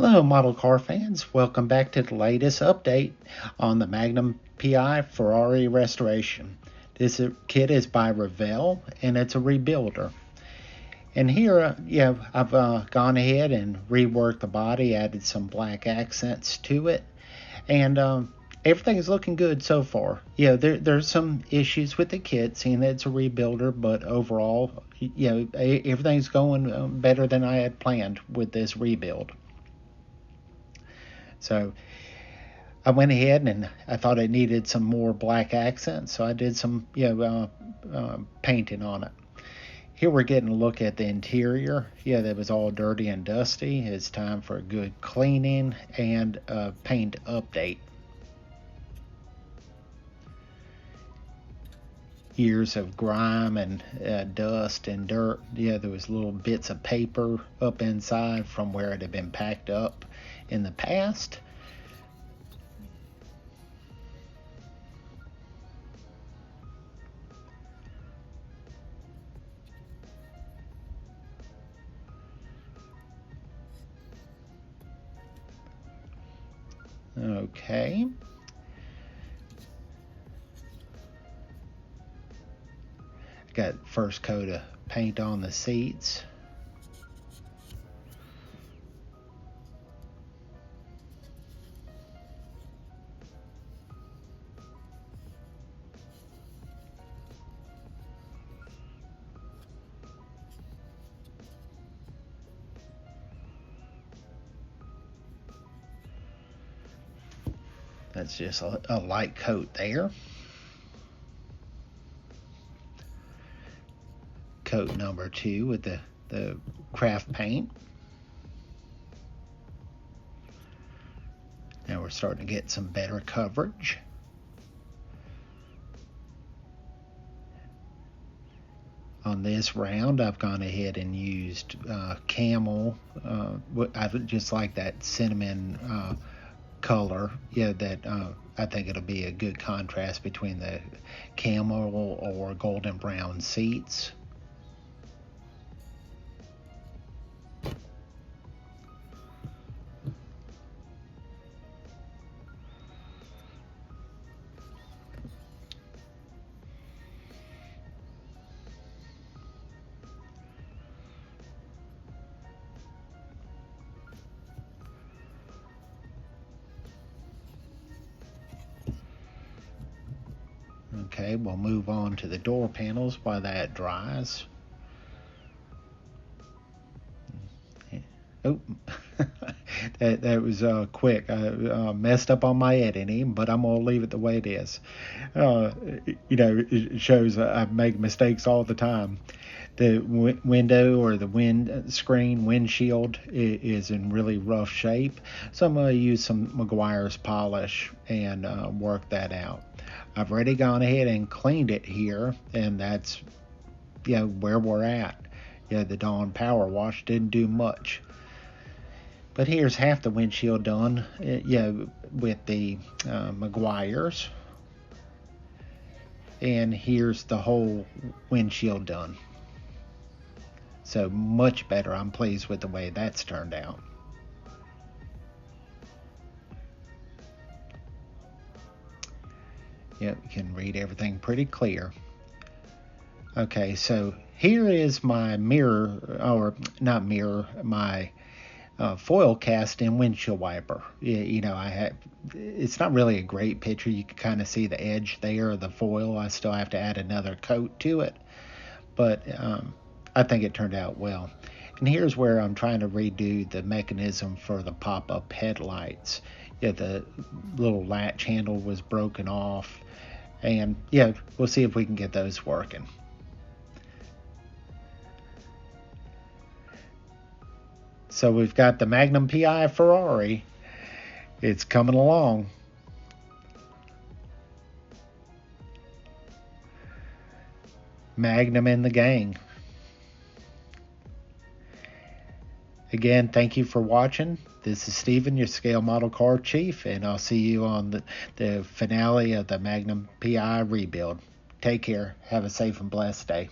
Hello, model car fans. Welcome back to the latest update on the Magnum PI Ferrari restoration. This kit is by Revell, and it's a rebuilder. And here, I've gone ahead and reworked the body, added some black accents to it, and everything is looking good so far. There's some issues with the kit, seeing that it's a rebuilder, but overall, everything's going better than I had planned with this rebuild. So I went ahead and I thought it needed some more black accents, so I did some painting on it. Here we're getting a look at the interior. That was all dirty and dusty. It's time for a good cleaning and a paint update. Years of grime and dust and dirt. There was little bits of paper up inside from where it had been packed up in the past. Okay. Got first coat of paint on the seats. That's just a light coat there. Coat number 2 with the craft paint. Now we're starting to get some better coverage. On this round, I've gone ahead and used camel. I just like that cinnamon color. I think it'll be a good contrast between the camel or golden brown seats. Okay, we'll move on to the door panels while that dries. Oh, that was quick. I messed up on my editing, but I'm going to leave it the way it is. It shows I make mistakes all the time. The window or the windshield is in really rough shape, so I'm going to use some Meguiar's polish and work that out. I've already gone ahead and cleaned it here, and that's where we're at. The Dawn Power Wash didn't do much. But here's half the windshield done, with the Meguiar's. And here's the whole windshield done. So much better. I'm pleased with the way that's turned out. Yep, you can read everything pretty clear. Okay, so here is my mirror, or not mirror, my foil cast in windshield wiper. It's not really a great picture. You can kind of see the edge there of the foil. I still have to add another coat to it, but I think it turned out well. And here's where I'm trying to redo the mechanism for the pop-up headlights. The little latch handle was broken off, and we'll see if we can get those working. So we've got the Magnum PI Ferrari. It's coming along. Magnum and the gang. Again, thank you for watching. This is Steven, your Scale Model Car Chief, and I'll see you on the finale of the Magnum PI rebuild. Take care. Have a safe and blessed day.